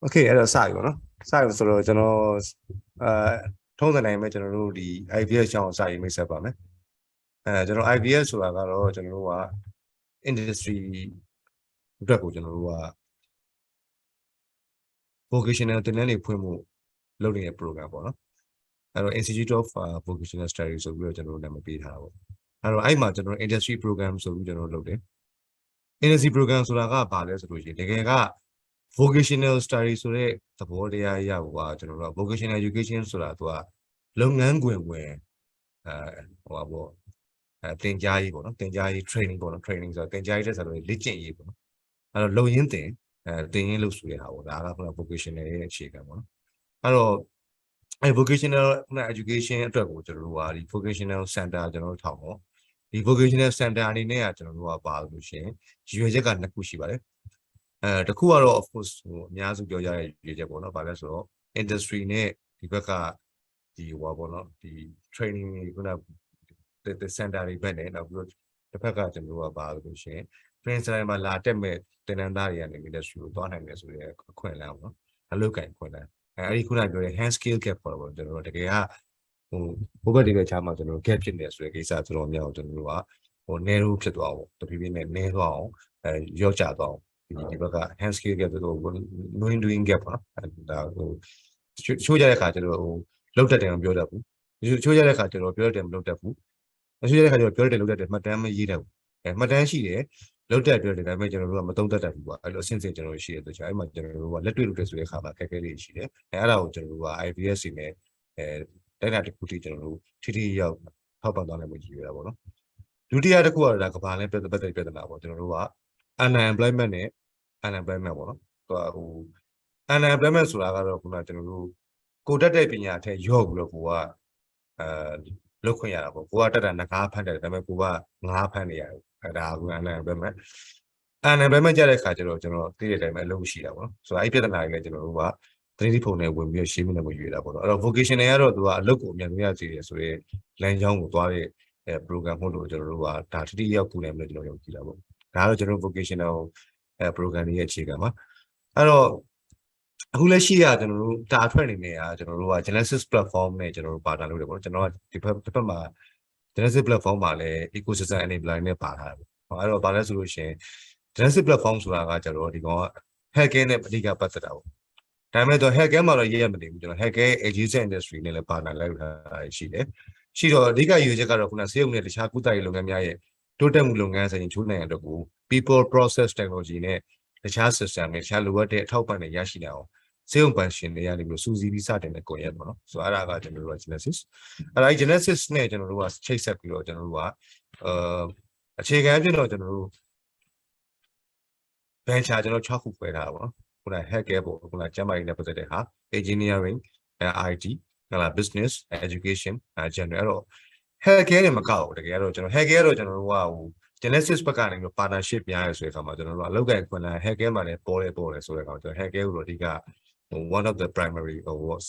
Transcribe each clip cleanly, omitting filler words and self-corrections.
Okay အဲ့တော့စပြီပေါ့နော်စပြီဆိုတော့ကျွန်တော်ထုံးစံတိုင်းပဲကျွန်တော်တို့ဒီ IVS ကြောင်းစရေးမိတ်ဆက်ပါမယ်ကျွန်တော် IVS ဆိုတာကတော့ကျွန်တော်တို့က industry အတွက်ကိုကျွန်တော်တို့က vocational သင်တန်းတွေဖွင့်မှုလုပ်နေတဲ့ program ပေါ့နော်အဲ့တော့ Institute of Vocational Studies ဆိုပြီးတော့ကျွန်တော်တို့နာမည်ပေးထားတာပေါ့အဲ့တော့အဲ့မှာကျွန်တော် industry program ဆိုပြီးကျွန်တော်တို့လုပ်တယ် industry program ဆိုတာကဘာလဲဆိုလို့ရှိရင်တကယ်ကvocational study ဆိုတဲ့သဘောတရားအရဟိုကကျွန်တော်တို့ vocational education ဆိုတာသူကလုပ်ငန်းခွင်ဝင်ဟိုပါပေါ့သင်ကြားရေးပေါ့နော်သင်ကြားရေး training ပေါ့နော် training ဆိုတာသင်ကြားရေးတဲ့ဆိုတော့လေ့ကျင့်ရေးပေါ့နော်အဲ့တော့လုံရင်းသင်သင်ရင်းလို့ဆိုရတာပေါ့ဒါကခုန vocational ရဲ့အခြေခံပေါ့နော်အဲ့တော့vocational education အတွက်ကိုကျွန်တော်တို့ကဒီ vocational center ကျွန်တော်တို့ထောင်ပေါ့ဒီ vocational center အနေနဲ့ကကျွန်တော်တို့ကပါလို့ရှိရင်ရွေချက်က2ခုရှိပါတယ်တခုကတော့ of course ဟိုအများစုပြောကြတဲ့ရွေချက်ပေါ့နော်ဗာလဲဆိုတော့ industry နဲ့ဒီဘက်ကဒီဟိုပါပေါ့နော်ဒီ training ခုနthe center တွေဘက်နဲ့နောက်ပြီးတော့တစ်ဖက်ကကျွန်တော်တို့ကပါလို့ရှိရင် train center မှာလာတက်မဲ့တင်နန်းသားတွေကနေ industry ကိုသွားနိုင်တယ်ဆိုရဲအခွင့်အလမ်းပေါ့နော်အလုပ်ကိုင်ခွင့်လမ်းအဲ့ဒီခုနပြောတဲ့ hand skill gap ပေါ့ကျွန်တော်တို့တကယ်ကဟိုဘက်ဒီဘက်ချားမှာကျွန်တော် gap ဖြစ်နေဆိုတဲ့ကိစ္စကျွန်တော်မြောက်ကျွန်တော်တို့ကဟို narrow ဖြစ်သွားအောင်တဖြည်းဖြည်းနဲ့နည်းသွားအောင်ရော့ကျသွားအောင်ဒီဘက်က hand skill gap ဆိုတော့ knowing doing gap ပေါ့ဒါဟိုချိုးကြတဲ့ခါကျွန်တော်ဟိုလောက်တက်တယ်မပြောတတ်ဘူးချိုးကြတဲ့ခါကျွန်တော်ပြောတယ်မလုပ်တတ်ဘူးချိုးကြတဲ့ခါကျွန်တော်ပြောတယ်လုပ်တတ်တယ်မှတ်တမ်းမရေးတတ်ဘူးမှတ်တမ်းရှိတယ်လောက်တက်ပြောတယ်ဒါပေမဲ့ကျွန်တော်တို့ကမသုံးတတ်တတ်ဘူးပေါ့အဲ့လိုအဆင့်ဆင့်ကျွန်တော်ရှိရတဲ့ဆိုအဲ့မှာကျွန်တော်တို့ကလက်တွေ့လုပ်တဲ့ဆိုတဲ့အခါမှာခက်ခဲလေးရှိတယ်အဲ့ဒါကိုကျွန်တော်တို့က IVS နဲ့တိုက်တာတစ်ခုထိကျွန်တော်တို့ထိရောက်ထောက်ပံ့သွားနိုင်မှုကြီးရတာပေါ့နော်ဒုတိယတစ်ခုကတော့ဒါကဘာလဲပတ်သက်ပြဿနာပေါ့ကျွန်တော်တို့က unemployment နဲ့ unemployment ပေါ့နော်ဟို unemployment ဆိုတာကတော့ခုနကျွန်တော်တို့ကိုတက်တဲ့ပညာထက်ရော့ပြီးတော့ကိုကလုပ်ခွင့်ရတာပေါ့ကိုကတက်တာငကားဖမ်းတယ်ဒါပေမဲ့ကိုကငားဖမ်းနေရတယ်အဲ့ဒါက unemployment ကြတဲ့ခါကျတော့ကျွန်တော်သိတဲ့အတိုင်းပဲအလုပ်ရှိတာပေါ့နော်ဆိုတော့အဲ့ပြဿနာတွေလည်းကျွန်တော်တို့ကသတိဖုံနဲ့ဝင်ပြီးရှင်းမိနေမှုရွေးတာပေါ့နော်အဲ့တော့ vocational ကတော့သူကအလုပ်ကိုအမြန်ဆုံးရစီတယ်ဆိုတော့လမ်းကြောင်းကိုသွားတဲ့ program ဟုတ်လို့ကျွန်တော်တို့ကဒါတိတိရောက်ကူနိုင်မယ်လို့ကျွန်တော်ယုံကြည်တာပေါ့ဒါကတော့ကျွန်တော် vocational program ရဲ့အခြေခံပါအဲ့တော့အခုလက်ရှိကကျွန်တော်တို့တာထွက်နေနေတာကျွန်တော်တို့က Genesis platform နဲ့ကျွန်တော်တို့ပါတာလုပ်တယ်ပေါ့ကျွန်တော်ကဒီဘက်မှာ Genesis platform မှာလည်း ecosystem enabler နဲ့ပါထားတယ်ပေါ့အဲ့တော့ဘာလဲဆိုလို့ရှိရင် Genesis platform ဆိုတာကကျွန်တော်ဒီကောင်က hacker နဲ့အဓိကပတ်သက်တာပေါ့ဒါပေမဲ့တော့ hacker မှာတော့ရေးရမနေဘူးကျွန်တော် hacker adjacent industry နဲ့လည်းပါတာလိုက်ထားရှိတယ်ရှိတော့အဓိကယူချက်ကတော့ခုနစေုံနဲ့တခြားကုသရေးလုပ်ငန်းများရဲ့တိုးတက်မှုလုပ်ငန်းဆိုင်ချိုးနိုင်ရတဲ့ကို people process technology နဲ့တခြား system နဲ့တခြားလိုအပ်တဲ့အထောက်ပံ့တွေရရှိနိုင်အောင်စေုံပန်ရှင်တွေကနေပြီးစူးစီးပြီးစတင်တဲ့ကွန်ရက်ပေါ့နော်ဆိုတော့အဲ့ဒါကကျွန်တော်တို့က Genesis အဲ့ဒါ Genesis နဲ့ကျွန်တော်တို့ကချိတ်ဆက်ပြီးတော့ကျွန်တော်တို့ကအခြေခံအဖြစ်တော့ကျွန်တော်တို့ venture ကျွန်တော်6ခုဖွဲ့ထားတာပေါ့နော်ခုန hacker ပေါ့ခုနကျမ်းမာရေးနဲ့ပတ်သက်တဲ့ဟာ engineering IT ဟလာ business education general အဲ့တော့ hacker တွေမကောက်ဘူးတကယ်တော့ကျွန်တော် hacker တော့ကျွန်တော်တို့ကဟို Genesis ဘက်ကနေပြီး partnership ပြရဆိုတဲ့အခါမှာကျွန်တော်တို့အလုပ်ကိုင်ခွင့်လာ hacker မှာလည်းပေါ်တယ်ဆိုတဲ့အခါကျွန်တော် hacker ကိုတော့အဓိကone of the primary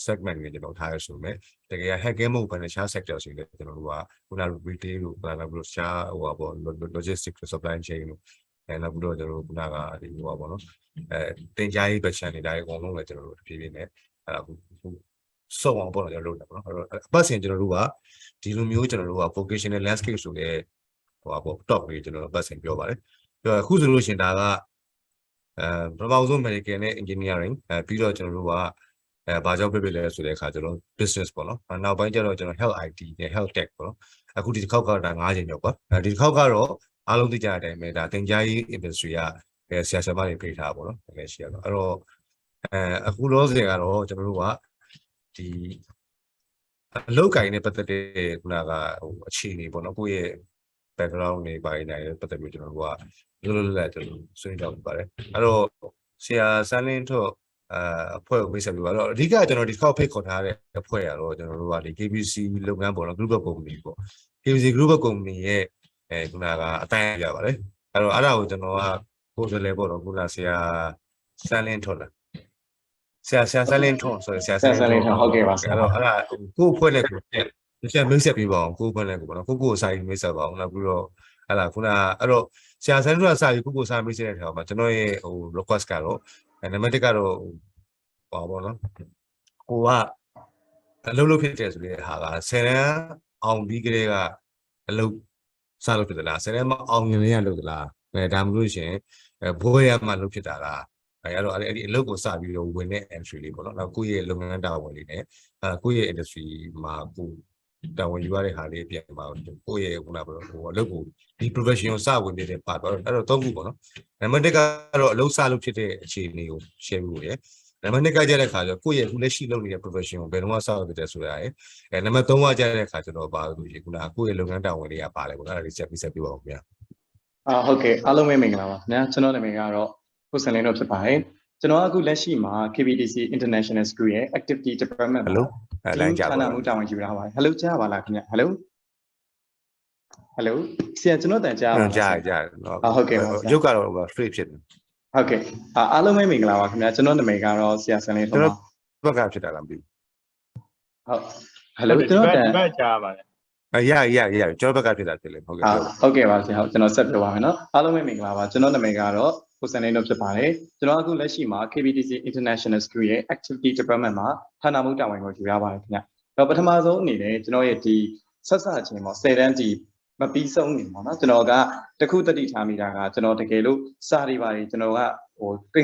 segment တွေကျွန်တော်ထားရဆိုမယ်တကယ် hacker မဟုတ်ဘဲနဲ့ခြား sector ဆိုရင်ကျွန်တော်တို့ကခုန retail လို့ဘာလဲပြီးတော့ခြားဟိုပေါ့ logistics supply chain လို့နောက်ပြီးတော့ကျွန်တော်တို့ခုနကဒီဟိုပါပေါ့နော်တင်ကြားရေးဘက်ချန်တွေဒါတွေအကုန်လုံးလည်းကျွန်တော်တို့ဖြည်းဖြည်းနဲ့အဲ့ဒါစုံအောင်ပေါ့ကျွန်တော်လုပ်တာပေါ့နော်အဲ့တော့အပတ်စဉ်ကျွန်တော်တို့ကဒီလိုမျိုးကျွန်တော်တို့က vocational landscape ဆိုတဲ့ဟိုပါပေါ့ top လေးကျွန်တော်တို့အပတ်စဉ်ပြောပါတယ်ပြောအခုဆိုလို့ရှင်ဒါကပထမဆုံး medical နဲ့ engineering ပြီးတော့ကျွန်တော်တို့ကဘာကြောင့်ဖြစ်လဲဆိုတဲ့အခါကျွန်တော် business ပေါ့နော်နောက်ပိုင်းကျတော့ကျွန်တော် health IT နဲ့ health tech ပေါ့နော်အခုဒီတစ်ခေါက်ကဒါ9ချိန်မြောက်ပါဒီတစ်ခေါက်ကတော့အားလုံးသိကြတဲ့အတိုင်းပဲဒါသင်ကြားရေး industry ကဆရာဆရာမတွေပြေးထားပါတော့တကယ်ရှိရတော့အဲ့တော့အခုလောဆယ်ကတော့ကျွန်တော်တို့ကဒီအလုပ်ကိုင်နဲ့ပတ်သက်တဲ့ခုနကဟိုအခြေအနေပေါ့နော်ကိုယ့်ရဲ့ background တွေပါနေတယ်ပတ်သက်ပြီးကျွန်တော်တို့ကလွတ်လွတ်လပ်ကျွန်တော်ဆွေးနွေးကြပါပါတယ်အဲ့တော့ဆရာစန်းလင်းထွတ်အဖွဲ့ကိုမိတ်ဆက်ပြီးပါတော့အဓိကကျွန်တော်ဒီတစ်ခေါက်ဖိတ်ခေါ်ထားတဲ့အဖွဲ့ရတော့ကျွန်တော်တို့ကဒီ KBC လုပ်ငန်းပေါ့နော် group of company ပေါ့ KBC group of company ရဲ့ခုနကအတိုင်းရပါတယ်အဲ့တော့အဲ့ဒါကိုကျွန်တော်ကကိုယ်စလဲပေါ့နော်ခုနဆရာစန်းလင်းထွတ်လားဆရာစန်းလင်းထွတ်ဆိုဆရာစန်းလင်းထွတ်ဟုတ်ကဲ့ပါဆရာအဲ့တော့အဲ့ဒါကိုယ်အဖွဲ့နဲ့ကိုဆရာမိတ်ဆက်ပြီးပါအောင်ကိုယ်အဖွဲ့နဲ့ကိုပေါ့နော်ကိုစာရေးမိတ်ဆက်ပါအောင်နောက်ပြီးတော့အဲ့ဒါခုနအဲ့တော့ဆရာစန်းထွတ်ကစာရေးကိုစာမိတ်ဆက်တဲ့အခါမှာကျွန်တော်ရဲ့ဟို request ကတော့နံပါတ်1ကတော့ ပါဘောနော်ကိုကအလုပ်လုပ်ဖြစ်တယ်ဆိုတဲ့ဟာက10တန်းအောင်ပြီးကလေးကအလုပ်စလုပ်ဖြစ်သလား10တန်းမအောင်ငင်လေးကလုပ်သလားဒါမှမဟုတ်ရှင်ဘိုးရမှလုပ်ဖြစ်တာလားအဲ့တော့အဲ့ဒီအလုပ်ကိုစပြီးတော့ဝင်တဲ့ entry လေးပေါ့နော်နောက်ကိုယ့်ရဲ့လုပ်ငန်းတာဝန်လေးနဲ့ကိုယ့်ရဲ့ industry မှာကိုတာဝန်ယူရတဲ့ဟာလေးအပြင်မှာကိုယ့်ရဲ့ခုနကအလုပ်ကိုဒီ profession ကိုစဝင်နေတဲ့ပါတော့အဲ့တော့သုံးခုပေါ့နော်နံပါတ်1ကတော့အလုပ်စလုပ်ဖြစ်တဲ့အခြေအနေကို share လုပ်ရယ်နံပါတ်2ကကြတဲ့ခါကျတော့ကိုယ့်ရဲ့အခုလက်ရှိလုပ်နေတဲ့ profession ကိုဘယ်တော့မှစလုပ်ဖြစ်တယ်ဆိုတာရယ်နံပါတ်3ကကြတဲ့ခါကျတော့ပါလို့ရှိခုနကိုယ့်ရဲ့လုပ်ငန်းတာဝန်လေးကပါလေပေါ့နော်အဲ့ဒါလေးဆက်ပြပါဦးခင်ဗျာဟုတ်ကဲ့အားလုံးပဲမင်္ဂလာပါခင်ဗျာကျွန်တော်နာမည်ကတော့ကိုစံလင်းတို့ဖြစ်ပါတယ်ကျွန်တော်အခုလက်ရှိမှာ KBTC International School ရဲ့ Activity Department မှာလိုင်းကြပါဌာနမှုတာဝန်ယူထားပါတယ် Hello ကြားပါလားခင်ဗျာ Hello ဆရာကျွန်တော်တန်ကြားပါလားကြားဟုတ်ကဲ့ပါရုပ်ကတော့ straight ဖြစ်တယ်ဟုတ်ကဲ့အားလုံးပဲမင်္ဂလာပါခင်ဗျာကျွန်တော်နာမည်ကတော့ဆရာစံလင်းတို့ပါဘက်ကဖြစ်တာလားမသိဘူးဟုတ် Hello ကျွန်တော်တန်ကြားပါတယ်ရကျွန်တော်ဘက်ကဖြစ်တာဖြစ်လေဟုတ်ကဲ့ပါဆရာဟုတ်ကျွန်တော်ဆက်ပြောပါမယ်နော်အားလုံးပဲမင်္ဂလာပါကျွန်တော်နာမည်ကတော့ကိုစံလင်းတို့ဖြစ်ပါတယ်ကျွန်တော်အခုလက်ရှိမှာ KBTC International School ရဲ့ Activity Department မှာဌာနမှုတာဝန်ကိုယူရပါတယ်ခင်ဗျတော့ပထမဆုံးအနေနဲ့ကျွန်တော်ရဲ့ဒီဆက်စချင်းပေါ့10တန်းဒီမပြီးဆုံးနေပေါ့နော်ကျွန်တော်ကတခုတတိထားမိတာကကျွန်တော်တကယ်လို့စာတွေပါတယ်ကျွန်တော်က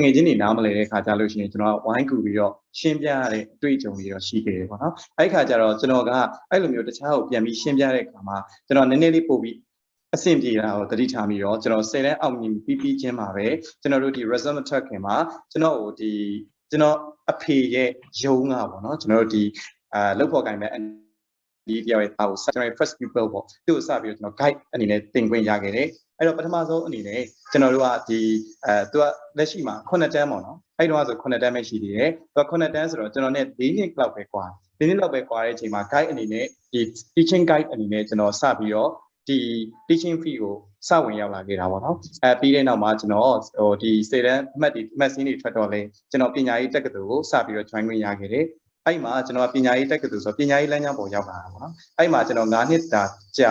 ငွေချင်းတွေနားမလဲတဲ့ခါကြလို့ရှိရင်ကျွန်တော်ကဝိုင်းကူပြီးတော့ရှင်းပြရတဲ့အတွေ့အကြုံတွေတော့ရှိခဲ့တယ်ပေါ့နော်အဲ့ခါကျတော့ကျွန်တော်ကအဲ့လိုမျိုးတခြားကိုပြန်ပြီးရှင်းပြတဲ့အခါမှာကျွန်တော်နည်းနည်းလေးပို့ပြီးအဆင်ပြေတာကိုတတိထားပြီးတော့ကျွန်တော်10တန်းအောင်မြင်ပြီးချင်းမှာပဲကျွန်တော်တို့ဒီ result မထွက်ခင်မှာကျွန်တော်အဖေရဲ့ယုံကပေါ့နော်ကျွန်တော်တို့ဒီလောက်ပေါ်ကိုင်မဲ့ဒီတယောက်ရဲ့သားကိုကျွန်တော် first pupil ပေါ့သူ့ကိုစပြီးတော့ကျွန်တော် guide အနေနဲ့သင်ခွင့်ရခဲ့တယ်အဲ့တော့ပထမဆုံးအနေနဲ့ကျွန်တော်တို့ကဒီသူကလက်ရှိမှာ9တန်းပေါ့နော်အဲ့တော့ဆို9တန်းပဲရှိသေးတယ်သူက9တန်းဆိုတော့ကျွန်တော်နဲ့4နှစ်လောက်ပဲကွာ4နှစ်လောက်ပဲကွာတဲ့အချိန်မှာ guide အနေနဲ့ဒီ teaching guide အနေနဲ့ကျွန်တော်စပြီးတော့ဒီ teaching fee ကိုစဝင်ရောက်လာခဲ့တာပေါ့နော်ပြီးတဲ့နောက်မှာကျွန်တော်ဒီစေတန်းအမှတ်စင်းတွေထွက်တော့လေကျွန်တော်ပညာရေးတက္ကသိုလ်ကိုစပြီးတော့ join ခွင့်ရခဲ့တယ်အဲ့မှာကျွန်တော်ပညာရေးတက္ကသိုလ်ဆိုပညာရေးလမ်းကြောင်းပေါ်ရောက်လာတာပေါ့နော်အဲ့မှာကျွန်တော်9နှစ်တာကြ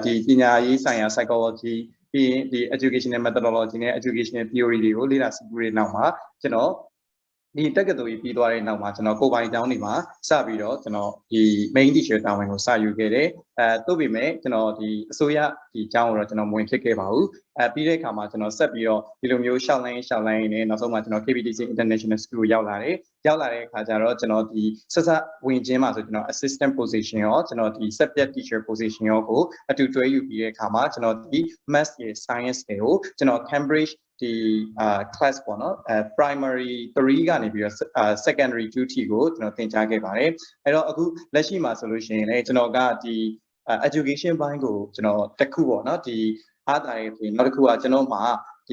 ာဒီပညာရေးဆိုင်ရာ psychology ပြီးရင်ဒီ educational methodology နဲ့ educational theory တွေကိုလေ့လာစစ်ဆေးတဲ့နောက်မှာကျွန်တော်ဒီတက္ကသိုလ်ကြီးပြီးသွားတဲ့နောက်မှာကျွန်တော်ကိုယ်ပိုင်အကြောင်းတွေမှာစပြီးတော့ကျွန်တော်ဒီ main teacher တာဝန်ကိုစယူခဲ့တယ်သို့ပေမဲ့ကျွန်တော်ဒီအစိုးရဒီအကြောင်းကိုတော့ကျွန်တော်မဝင်ဖြစ်ခဲ့ပါဘူးပြီးတဲ့အခါမှာကျွန်တော်ဆက်ပြီးတော့ဒီလိုမျိုးရှောက်လိုင်းနဲ့နောက်ဆုံးမှာကျွန်တော် KBTC International School ကိုရောက်လာတဲ့အခါကျတော့ကျွန်တော်ဒီဆက်ဝင်ချင်းမှာဆိုကျွန်တော် assistant position ရောကျွန်တော်ဒီ subject teacher position ရောကိုအတူတွဲယူပြီးတဲ့အခါမှာကျွန်တော်ဒီ math ရဲ့ science တွေကိုကျွန်တော် Cambridgeဒီ class ပေါ့နော်primary 3ကနေပြီးတော့ secondary 2 ထိကိုကျွန်တော်သင်ကြားခဲ့ပါတယ်အဲ့တော့အခုလက်ရှိမှာဆိုလို့ရှိရင်လည်းကျွန်တော်ကဒီ education ဘိုင်းကိုကျွန်တော်တစ်ခုပေါ့နော်ဒီအားသာရဲ့ပြင်နောက်တစ်ခုကကျွန်တော်မှာဒီ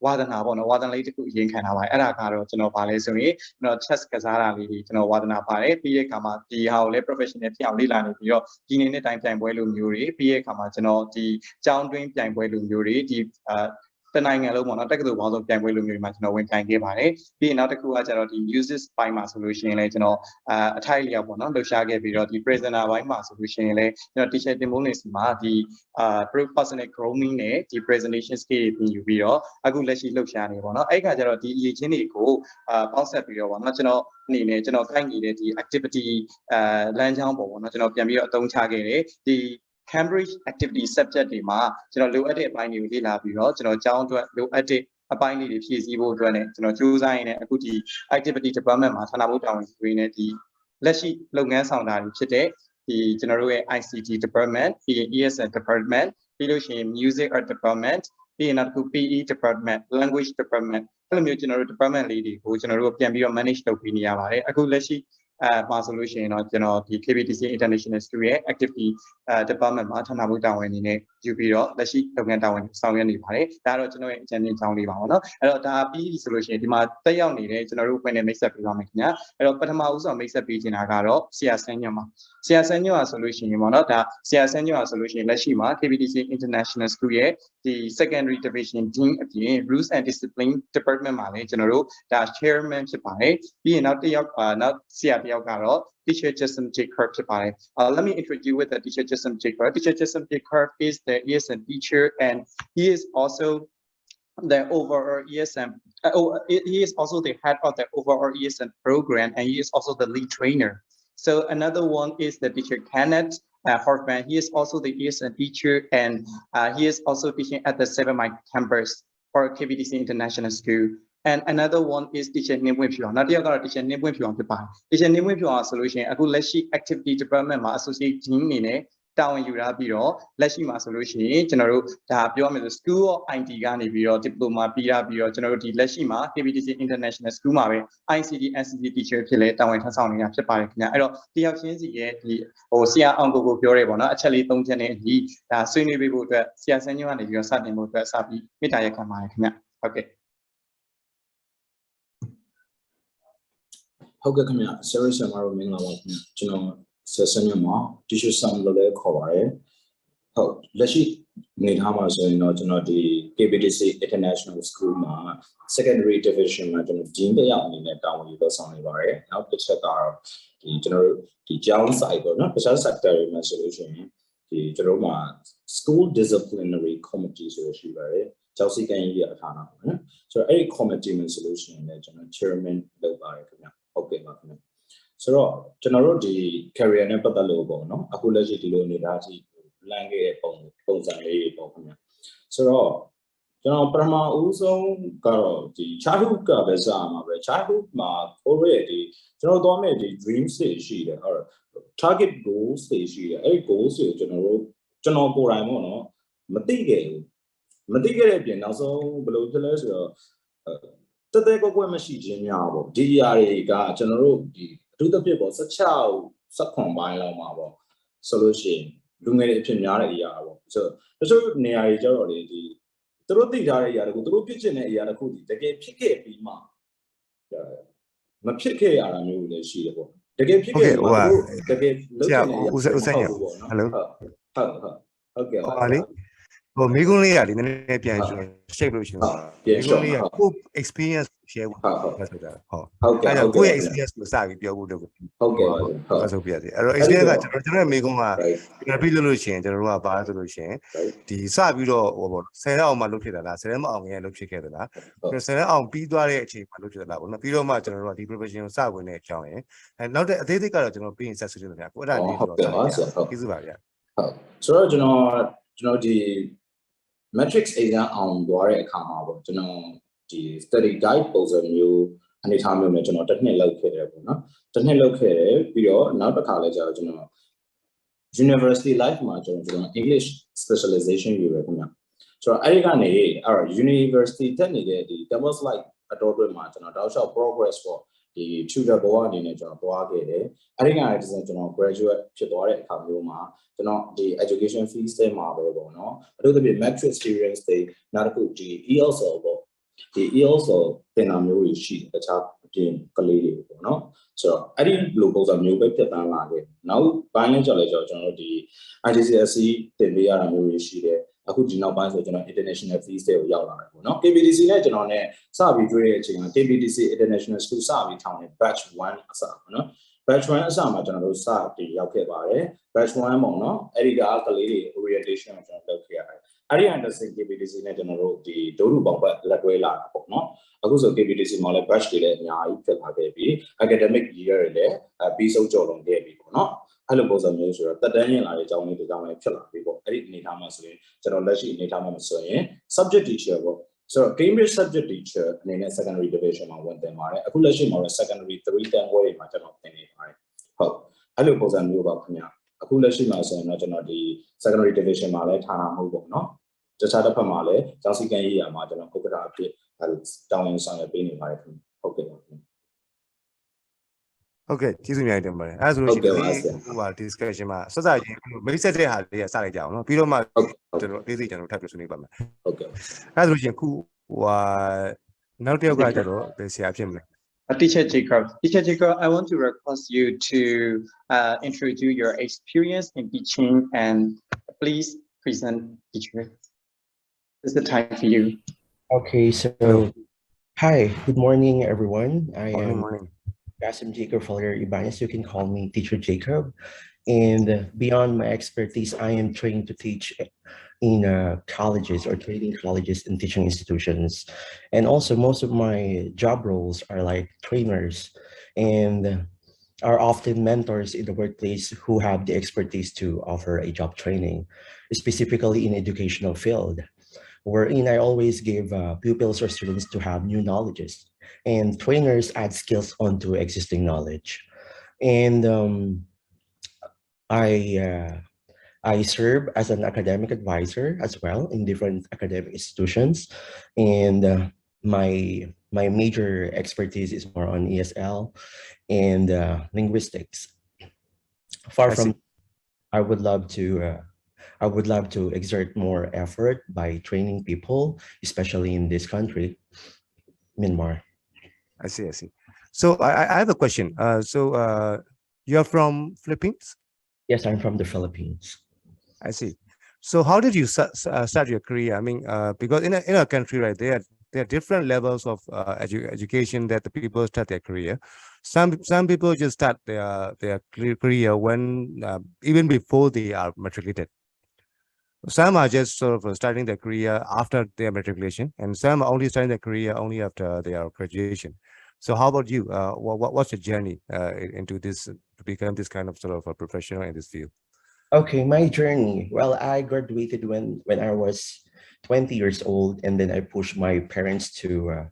ဝါဒနာပေါ့နော်ဝါဒနာလေးတစ်ခုအရင်ခံထားပါတယ်အဲ့ဒါကတော့ကျွန်တော်ဗာလဲဆိုရင်ကျွန်တော် chess ကစားတာလေးတွေကျွန်တော်ဝါဒနာပါတယ်ပြီးတဲ့အခါမှာဒီဟာကိုလည်း professional ဖြစ်အောင်လေ့လာနေပြီးတော့ဒီနေ့နဲ့တိုင်းပြိုင်ပွဲလိုမျိုးတွေပြီးတဲ့အခါမှာကျွန်တော်ဒီကျောင်းတွင်းပြိုင်ပွဲလိုမျိုးတွေဒီတနိုင်ငံလုံးပေါ့နော်တက္ကသိုလ်ပေါင်းစုံပြိုင်ပွဲလိုမျိုးတွေမှာကျွန်တော်ဝင်ပြိုင်ခဲ့ပါတယ်ပြီးရင်နောက်တစ်ခုကကျတော့ဒီ music ပိုင်းမှာဆိုလို့ရှိရင်လည်းကျွန်တော်အထိုက်လျောက်ပေါ့နော်လှူရှားခဲ့ပြီးတော့ဒီ presenter ပိုင်းမှာဆိုလို့ရှိရင်လည်းကျွန်တော် teacher တင်မိုးနေစီမှာဒီ personal grooming နဲ့ဒီ presentation skill တွေပြင်ယူပြီးတော့အခုလက်ရှိလှူရှားနေပေါ့နော်အဲ့ခါကျတော့ဒီအရေးချင်းတွေကိုပေါင်းဆက်ပြီးတော့ပေါ့နော်ကျွန်တော်အနေနဲ့ကျွန်တော်ကိုက်နေတဲ့ဒီ activity လမ်းကြောင်းပေါ့နော်ကျွန်တော်ပြန်ပြီးတော့အသုံးချခဲ့တယ်ဒီ Cambridge activity subject တွေမှာကျွန်တော်လိုအပ်တဲ့အပိုင်းတွေကိုလေ့လာပြီးတော့ကျွန်တော်ကျောင်းအတွက်လိုအပ်တဲ့အပိုင်းလေးတွေဖြည့်ဆည်းဖို့အတွက်နဲ့ကျွန်တော်ကြိုးစားရင်းနဲ့အခုဒီ activity department မှာဌာနမှုတာဝန်ယူနေဒီလက်ရှိလုပ်ငန်းဆောင်တာတွေဖြစ်တဲ့ဒီကျွန်တော်တို့ရဲ့ ICT department ပြီးရင် ESL department ပြီးလို့ရှိရင် music art department ပြီးရင်နောက်တစ်ခု PE department language department အဲ့လိုမျိုးကျွန်တော်တို့ department လေးတွေကိုကျွန်တော်တို့ပြန်ပြီးတော့ manage လုပ်ပြီးနေရပါတယ်အခုလက်ရှိမှာဆိုလို့ရှိရင်တော့ကျွန်တော်ဒီ KBTC International School ရဲ့ activity department မှာဌာနမှုတာဝန်အနေနဲ့ယူပြီးတော့လက်ရှိလုပ်ငန်းတာဝန်ဆောင်ရွက်နေပါတယ်ဒါကတော့ကျွန်တော်ရဲ့အကြံဉာဏ်ကြောင်းလေးပါပေါ့နော်အဲ့တော့ဒါပြီးဆိုလို့ရှိရင်ဒီမှာတက်ရောက်နေတဲ့ကျွန်တော်တို့ဖွဲ့နေမိတ်ဆက်ပေးပါမယ်ခင်ဗျာအဲ့တော့ပထမဦးဆုံးမိတ်ဆက်ပေးချင်တာကတော့ဆရာဆန်းညွန့်ပါဆရာဆန်းညွန့်ဆိုလို့ရှိရင်ပေါ့နော်ဒါဆရာဆန်းညွန့်ဆိုလို့ရှိရင်လက်ရှိမှာ KBTC International School ရဲ့ဒီ secondary division dean အပြင် rules and discipline department မှာလည်းကျွန်တော်တို့ဒါ chairman ဖြစ်ပါတယ်ပြီးရင်နောက်တစ်ယောက်နောက်ဆရာတစ်ယောက်ကတော့ teacher Jason Jacob ဖြစ်ပါတယ် let me introduce you with the teacher Jason Jacob teacher Jason Jacob is a teacher and he is also the overall ESM. He is also the head of the overall ESM program, and he is also the lead trainer. So another one is the teacher Kenneth Hoffman. He is also the ESM teacher, and he is also teaching at the 7 Mile campus for KBTC International School. And another one is teacher Nim Winpyo. Now, the other teacher Nim Winpyo. Teacher Nim Winpyo solution. Aku leshi activity department ma associate team ni တာဝန်ယူထားပြီးတော့လက်ရှိမှာဆိုလို့ရှိရင်ကျွန်တော်တို့ဒါပြောရမယ်ဆို School of IT ကနေပြီးတော့ diploma ပြီးရပြီးတော့ကျွန်တော်တို့ဒီလက်ရှိမှာ KBTC International School မှာပဲ ICT NCT teacher ဖြစ်လဲတာဝန်ထမ်းဆောင်နေတာဖြစ်ပါတယ်ခင်ဗျအဲ့တော့တယောက်ချင်းစီရဲ့ဒီဆရာအောင်ကိုပြောရဲပေါ့နော်အချက်လေး၃ချက်နဲ့အညီဒါဆွေးနွေးပေးဖို့အတွက်ဆရာဆန်းညွှန်းကနေပြီးတော့စတင်ဖို့အတွက်စပြီးမေတ္တာရက်ခံပါတယ်ခင်ဗျဟုတ်ကဲ့ဟုတ်ကဲ့ခင်ဗျဆရာဆရာမတို့မင်္ဂလာပါခင်ဗျကျွန်တော်ဆက်စမြမှာ teacher ဆမ်လို့လည်းခေါ်ပါတယ်ဟုတ်လက်ရှိနေထားမှာဆိုရင်တော့ကျွန်တော်ဒီ KBTC International School မှာ secondary division မှာကျွန်တော် dean တယောက်အနေနဲ့တာဝန်ယူလုပ်ဆောင်နေပါတယ်နောက်တစ်ချက်ကတော့ဒီကျွန်တော်တို့ဒီကျောင်း site ပေါ့နော်တခြား sector တွေမှာဆိုလို့ရှိရင်ဒီကျွန်တော်တို့မှာ school disciplinary committee ဆိုရှိပါတယ်ကျောင်းစည်းကမ်းရေးရာဌာနပေါ့နော်ဆိုတော့အဲ့ဒီ committee မှာဆိုလို့ရှိရင်လည်းကျွန်တော် chairman လုပ်ပါတယ်ခင်ဗျဟုတ်ကဲ့ပါခင်ဗျဆိုတော့ကျွန်တော်တို့ဒီ career နဲ့ပတ်သက်လို့ပေါ့နော်အခုလက်ရှိဒီလိုနေတာအထိလမ်းခဲ့တဲ့ပုံစံလေးပေါ့ခင်ဗျဆိုတော့ကျွန်တော်ပထမဦးဆုံးကတော့ဒီ childhood ကပဲစမှာပဲ childhood မှာ already ကျွန်တော်တို့မဲ့ဒီ dreams တွေရှိတယ်အဲ့ target goals တွေရှိတယ်အဲ့ဒီ goals တွေကိုကျွန်တော်ကိုယ်တိုင်ပေါ့နော်မသိခဲ့တဲ့အပြင်နောက်ဆုံးဘယ်လိုဖြစ်လဲဆိုတော့တက်တဲ့ကွက်မရှိခြင်းများပေါ့ဒီအရာတွေကကျွန်တော်တို့ဒီအထူးသဖြင့်ပေါ့16ပိုင်းလောက်မှာပေါ့ဆိုလို့ရှိရင်လူငယ်တွေအဖြစ်များတဲ့အရာပေါ့ဆိုတော့တချို့နေရာတွေကျတော့လေဒီသူတို့သိထားတဲ့အရာတခုသူတို့ဖြစ်ချင်တဲ့အရာတခုဒီတကယ်ဖြစ်ခဲ့ပြီးမှမဖြစ်ခဲ့ရတာမျိုးလည်းရှိတယ်ပေါ့တကယ်ဖြစ်ခဲ့မှာတကယ်လုပ်ချင်တဲ့အရာဦးစံရဟယ်လိုဟုတ်ကဲ့ပါလေမိကုန်းလေးကလေနည်းနည်းပြန်shape လို့ရှိရင်မိကုန်းလေးကကို experience share ဖို့ဆိုတာဟုတ်ကဲ့အဲ့တော့ကိုယ့်ရဲ့ experience ကိုစပြီးပြောဖို့လုပ်ဟုတ်ကဲ့ပါဟုတ်ဆိုပြရစီအဲ့တော့ experience ကကျွန်တော်ရဲ့မိကုန်းက repeat လုပ်လို့ရှိရင်ကျွန်တော်တို့ကဘာဆိုလို့ရှိရင်ဒီစပြီးတော့ဟိုပေါ့10ရက်အောင်မှလုပ်ဖြစ်တာလား10ရက်မအောင်ငယ်လုပ်ဖြစ်ခဲ့သလား10ရက်အောင်ပြီးသွားတဲ့အချိန်မှာလုပ်ဖြစ်သလားပေါ့နော်ပြီးတော့မှကျွန်တော်တို့ကဒီ profession ကိုစဝင်တဲ့အကြောင်းရယ်နောက်တဲ့အသေးသေးကတော့ကျွန်တော်ပြီးရင်ဆက်ဆွေးနွေးတယ်ဗျာကိုအဲ့ဒါလေးတော့ကျေးဇူးပါဗျာဟုတ်ဆိုတော့ကျွန်တော်ဒီ matrix exam အောင်သွားတဲ့အခါမှာပေါ့ကျွန်တော်ဒီ study guide ပုံစံမျိုးအနေထားမျိုးနဲ့ကျွန်တော်တစ်နှစ်လောက်ခဲ့တယ်ပေါ့နော်တစ်နှစ်လောက်ခဲ့တယ်ပြီးတော့နောက်တစ်ခါလဲကျတော့ကျွန်တော် university life မှာကျွန်တော် English specialization ယူရခင်ဗျဆိုတော့အဲ့ဒီကနေuniversity တက်နေတဲ့ဒီ campus life အတော်တွင်မှာကျွန်တော်တောက်လျှောက် progress ပေါ့ဒီ tutor ဘောအနေနဲ့ကျွန်တော်သွားခဲ့တယ်အဲ့ဒီကနေကျွန်တော် graduate ဖြစ်သွားတဲ့အခါမျိုးမှာကျွန်တော်ဒီ education fees တွေမှာပဲပေါ့နော်အထူးသဖြင့် math experience တွေနောက်တစ်ခုဒီ ELSO ပေါ့ဒီ ELSO သင်တာမျိုးတွေရှိတယ်တခြားအပြင်ကလေးတွေပေါ့နော်ဆိုတော့အဲ့ဒီလိုပုံစံမျိုးပဲဖြစ်တန်းလာခဲ့နောက်ပိုင်းလည်းကြော်လဲကျွန်တော်တို့ဒီ IGCSE သင်ပေးရတာမျိုးတွေရှိတယ်အခုဒီနောက်ပိုင်းဆိုကျွန်တော် international fees တွေကိုရောက်လာတယ်ပေါ့နော် KBTC နဲ့ကျွန်တော်နဲ့စပြီးတွေ့တဲ့အချိန်က KBTC International School စပြီးထောင်တဲ့ batch 1အစပေါ့နော် batch 1အစမှာကျွန်တော်တို့စပြီးရောက်ခဲ့ပါတယ် batch 1ပေါ့နော်အဲ့ဒီကကလေးတွေ orientation ကိုကျွန်တော်လုပ်ခဲ့ရတယ်အဲ့ဒီ undersing KBTC နဲ့ကျွန်တော်တို့ဒီဒိုးလူပေါင်းပတ်လက်တွဲလာတာပေါ့နော်အခုဆို KBTC မှာလည်း batch တွေလည်းအများကြီးဖြစ်လာခဲ့ပြီး academic year တွေလည်းပြီးဆုံးကျော်လွန်ခဲ့ပြီပေါ့နော်အဲ့လိုပုံစံမျိုးဆိုတော့တက်တန်းရင်လာတဲ့အကြောင်းလေးတွေကြောင့်လည်းဖြစ်လာပြီပေါ့အဲ့ဒီအနေထားမှာဆိုရင်ကျွန်တော်လက်ရှိအနေထားမှာဆိုရင် subject teacher ပေါ့ဆိုတော့ Cambridge subject teacher အနေနဲ့ secondary division မှာဝင်သင်ပါတယ်အခုလက်ရှိမှာတော့ secondary 3 တန်းခွဲတွေမှာကျွန်တော်သင်နေပါတယ်ဟုတ်အဲ့လိုပုံစံမျိုးပါခင်ဗျအခုလက်ရှိမှာဆိုရင်တော့ကျွန်တော်ဒီ secondary division မှာလည်းဌာနမှုပေါ့နော်တခြားတစ်ဖက်မှာလည်းကျောင်းစည်းကမ်းရေးရာမှာကျွန်တော်ဥက္ကဋ္ဌအဖြစ်တောင်းရင်ဆောင်ရွက်ပေးနေပါတယ်ခင်ဗျဟုတ်ကဲ့ပါခင်ဗျဟုတ်ကဲ့ကျေးဇူးများတင်ပါတယ်အဲ့ဒါဆိုလို့ရှိရင်ဟိုပါ discussion မှာစစချင်းမိတ်ဆက်တဲ့ဟာလေးကစလိုက်ကြအောင်နော်ပြီးတော့မှကျွန်တော်အသေးစိတ်ကျွန်တော်ထပ်ပြီးဆွေးနွေးပါမယ်ဟုတ်ကဲ့အဲ့ဒါဆိုလို့ရှိရင်ခုဟိုဟာနောက်တစ်ယောက်ကကျတော့ဘယ်ဆရာဖြစ်မလဲTeacher Jacob, I want to request you to introduce your experience in teaching and please present teacher. This is the time for you. Okay, so hi, good morning everyone. I am morning. Kasim Jacob Fuller Ibanez. You can call me Teacher Jacob. And beyond my expertise, I am trained to teach in colleges or training colleges and teaching institutions. And also most of my job roles are like trainers and are often mentors in the workplace who have the expertise to offer a job training, specifically in educational field, wherein I always give pupils or students to have new knowledges, and trainers add skills onto existing knowledge. And I uh, I serve as an academic advisor as well in different academic institutions, and my major expertise is more on ESL and linguistics. Far I see. from, I would love to I would love to exert more effort by training people, especially in this country, Myanmar. I see. I see. So I have a question. You're from Philippines? Yes, I'm from the Philippines. I see. So how did you start your career? I mean, because in a country, right, there are different levels of education that the people start their career. Some people just start their career when even before they are matriculated. Some are just sort of starting their career after their matriculation, and some are only starting their career only after their graduation. So how about you? What's your journey into this to become this kind of sort of a professional in this field? Okay, my journey. Well, I graduated when I was 20 years old, and then I pushed my parents to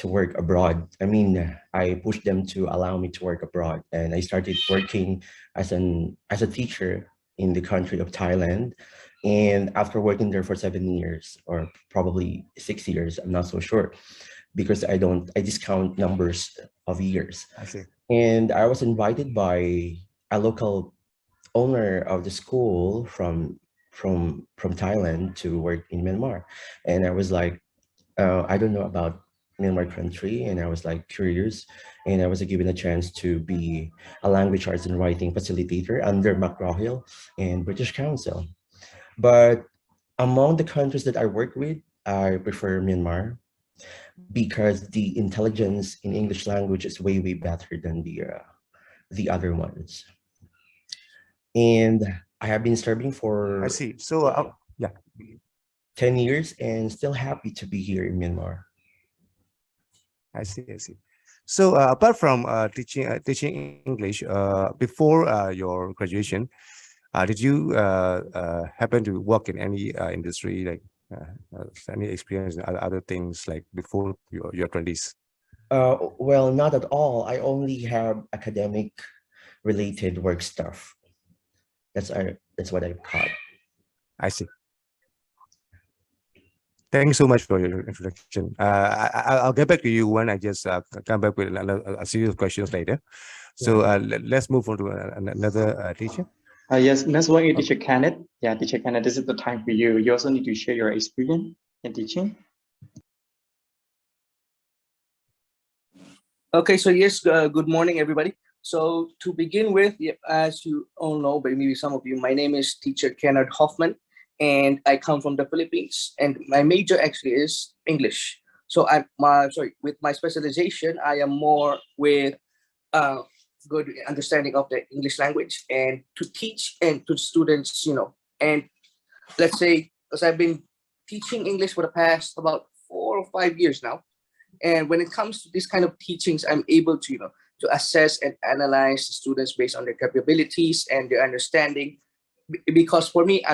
work abroad. I mean, I pushed them to allow me to work abroad, and I started working as a teacher in the country of Thailand. And after working there for 7 years, or probably 6 years, I'm not so sure, because I discount numbers of years. I see. And I was invited by a local owner of the school from Thailand to work in Myanmar, and I was like, I don't know about Myanmar country, and I was like curious, and I was given a chance to be a language arts and writing facilitator under McGraw-Hill and British Council. But among the countries that I work with, I prefer Myanmar because the intelligence in English language is way better than the other ones. And I have been serving I for see. So yeah, 10 years and still happy to be here in Myanmar. I see. I see. So apart from teaching English, before your graduation, did you happen to work in any industry, like any experience in other things like before your 20s? Well, not at all. I only have academic related work stuff. That's what I've caught. I see. Thank you so much for your introduction. I'll get back to you when I just come back with a series of questions later. So let's move on to another teacher. Yes, next one is teacher Kenneth. Yeah, teacher Kenneth, this is the time for you. You also need to share your experience in teaching. Okay, so yes, good morning, everybody. So to begin with, as you all know, but maybe some of you, my name is teacher Kenneth Hoffman, and I come from the Philippines, and my major actually is English. So with my specialization, I am more with good understanding of the English language and to teach and to students, and let's say, because I've been teaching English for the past about 4 or 5 years now. And when it comes to this kind of teachings, I'm able to, to assess and analyze the students based on their capabilities and their understanding. Because for me,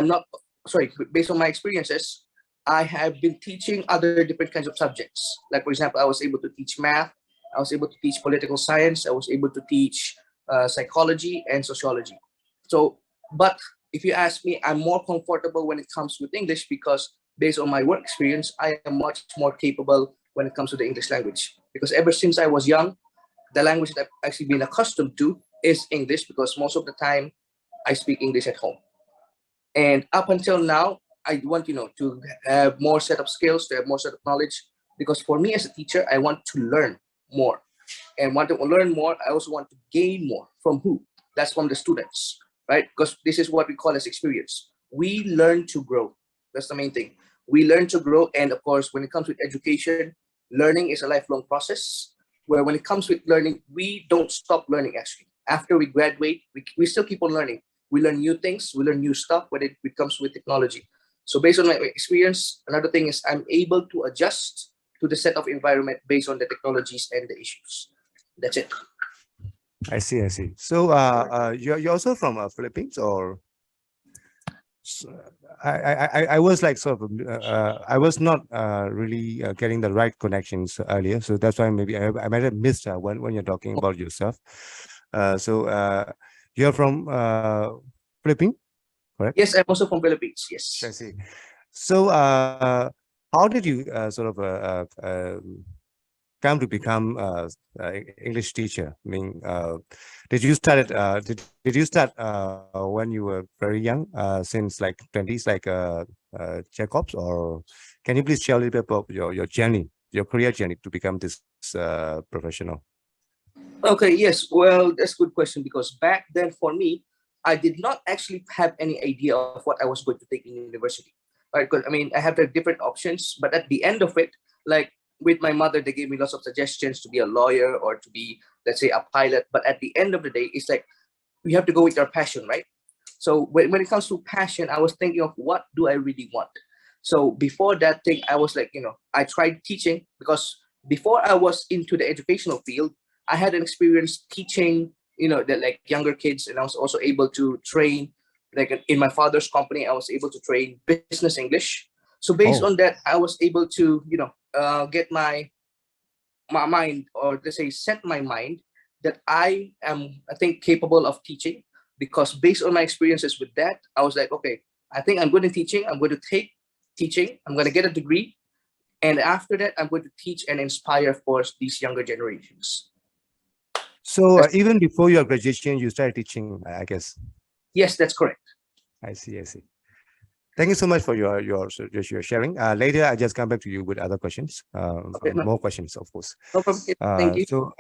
based on my experiences, I have been teaching other different kinds of subjects. Like, for example, I was able to teach math, I was able to teach political science, I was able to teach psychology and sociology. So, but if you ask me, I'm more comfortable when it comes with English because based on my work experience, I am much more capable when it comes to the English language. Because ever since I was young, the language that I've actually been accustomed to is English because most of the time I speak English at home. And up until now, I want, to have more set of skills, to have more set of knowledge, because for me as a teacher, I want to learn more. And want to learn more, I also want to gain more. From who? That's from the students, right? Because this is what we call as experience. We learn to grow. That's the main thing. We learn to grow. And of course, when it comes with education, learning is a lifelong process where when it comes with learning, we don't stop learning actually. After we graduate, we still keep on learning. We learn new things, we learn new stuff when it comes with technology. So based on my experience, another thing is I'm able to adjust to the set of environment based on the technologies and the issues. That's it. I see. So you're also from Philippines, or I was like sort of I was not really getting the right connections earlier, so that's why maybe I might have missed when you're talking about yourself. So you're from Philippines, correct? Yes, I'm also from Philippines. I Yes. see. So how did you sort of come to become English teacher? I mean, did you start did you start when you were very young, since like 20s, like Jacobs, or can you please share a little bit about your journey, your career journey to become this professional? Okay, yes. Well, that's a good question because back then for me, I did not actually have any idea of what I was going to take in university. Right? Because I mean, I had the different options, but at the end of it, like with my mother, they gave me lots of suggestions to be a lawyer or to be, let's say, a pilot. But at the end of the day, it's like we have to go with our passion, right? So when it comes to passion, I was thinking of what do I really want. So before that thing, I was like, I tried teaching because before I was into the educational field, I had an experience teaching, that like younger kids, and I was also able to train, like in my father's company, I was able to train business English. So based Oh. on that, I was able to, get my mind, or let's say set my mind that I think capable of teaching, because based on my experiences with that, I was like, okay, I think I'm good in teaching. I'm going to take teaching. I'm going to get a degree. And after that, I'm going to teach and inspire, of course, these younger generations. So even before your graduation, you started teaching, I guess. Yes, that's correct. I see. Thank you so much for your sharing. Later, I just come back to you with other questions, Okay, more questions, of course. no problem. Thank you. So